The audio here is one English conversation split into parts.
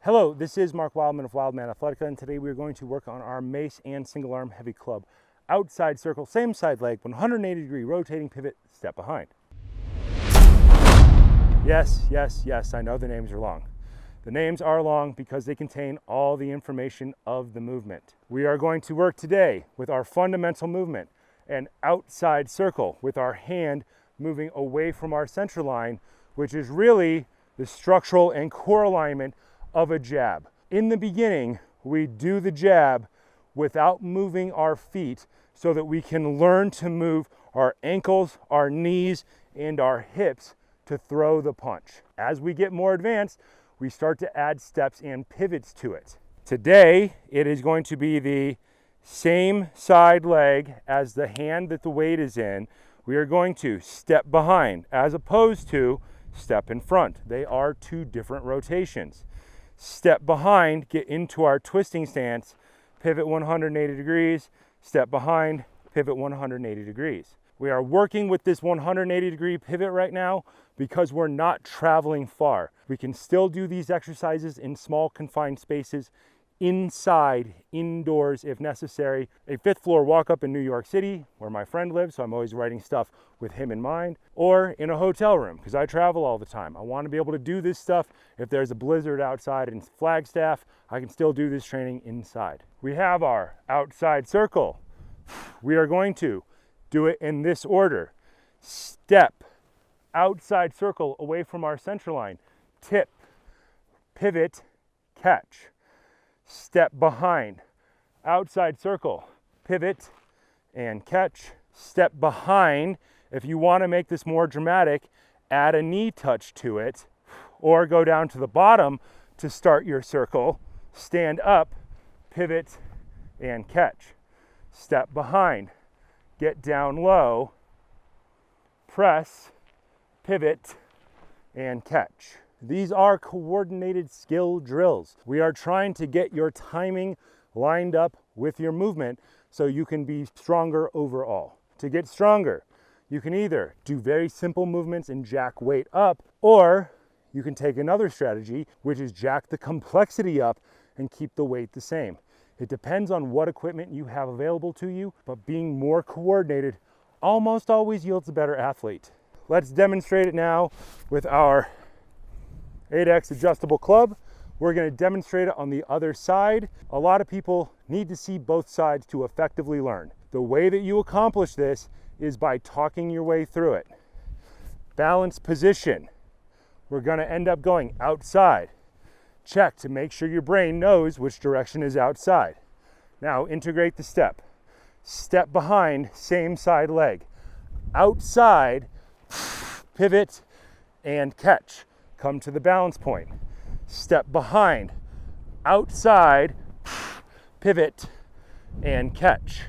Hello, this is Mark Wildman of Wildman Athletica, and today we are going to work on our Mace and single arm heavy club. Outside circle, same side leg, 180 degree rotating pivot, step behind. Yes, I know the names are long. The names are long because they contain all the information of the movement. We are going to work today with our fundamental movement, an outside circle with our hand moving away from our center line, which is really the structural and core alignment of a jab. In the beginning, we do the jab without moving our feet so that we can learn to move our ankles, our knees, and our hips to throw the punch. As we get more advanced, we start to add steps and pivots to it. Today, it is going to be the same side leg as the hand that the weight is in. We are going to step behind as opposed to step in front. They are two different rotations. Step behind, get into our twisting stance, pivot 180 degrees, step behind, pivot 180 degrees. We are working with this 180 degree pivot right now because we're not traveling far. We can still do these exercises in small confined spaces, inside, indoors if necessary. A fifth floor walk up in New York City where my friend lives, so I'm always writing stuff with him in mind, or in a hotel room because I travel all the time. I want to be able to do this stuff. If there's a blizzard outside in Flagstaff, I can still do this training inside. We have our outside circle. We are going to do it in this order. Step, outside circle away from our center line, tip, pivot, catch. Step behind, outside circle, pivot, and catch. Step behind. If you want to make this more dramatic, add a knee touch to it, or go down to the bottom to start your circle. Stand up, pivot, and catch. Step behind, get down low, press, pivot, and catch. These are coordinated skill drills. We are trying to get your timing lined up with your movement so you can be stronger overall. To get stronger, you can either do very simple movements and jack weight up, or you can take another strategy, which is jack the complexity up and keep the weight the same. It depends on what equipment you have available to you, but being more coordinated almost always yields a better athlete. Let's demonstrate it now with our 8X adjustable club. We're going to demonstrate it on the other side. A lot of people need to see both sides to effectively learn. The way that you accomplish this is by talking your way through it. Balance position. We're going to end up going outside. Check to make sure your brain knows which direction is outside. Now integrate the step. Step behind, same side leg. Outside, pivot, and catch. Come to the balance point. Step behind, outside, pivot, and catch.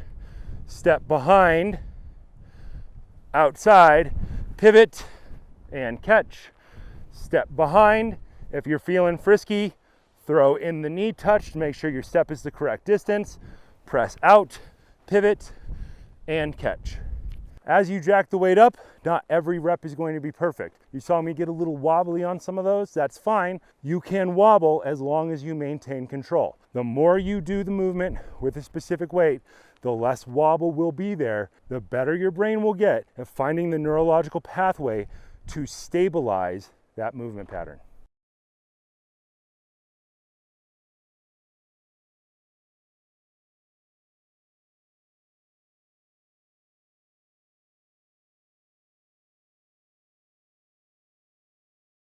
Step behind, outside, pivot, and catch. Step behind. If you're feeling frisky, throw in the knee touch to make sure your step is the correct distance. Press out, pivot, and catch. As you jack the weight up, not every rep is going to be perfect. You saw me get a little wobbly on some of those, that's fine. You can wobble as long as you maintain control. The more you do the movement with a specific weight, the less wobble will be there, the better your brain will get at finding the neurological pathway to stabilize that movement pattern.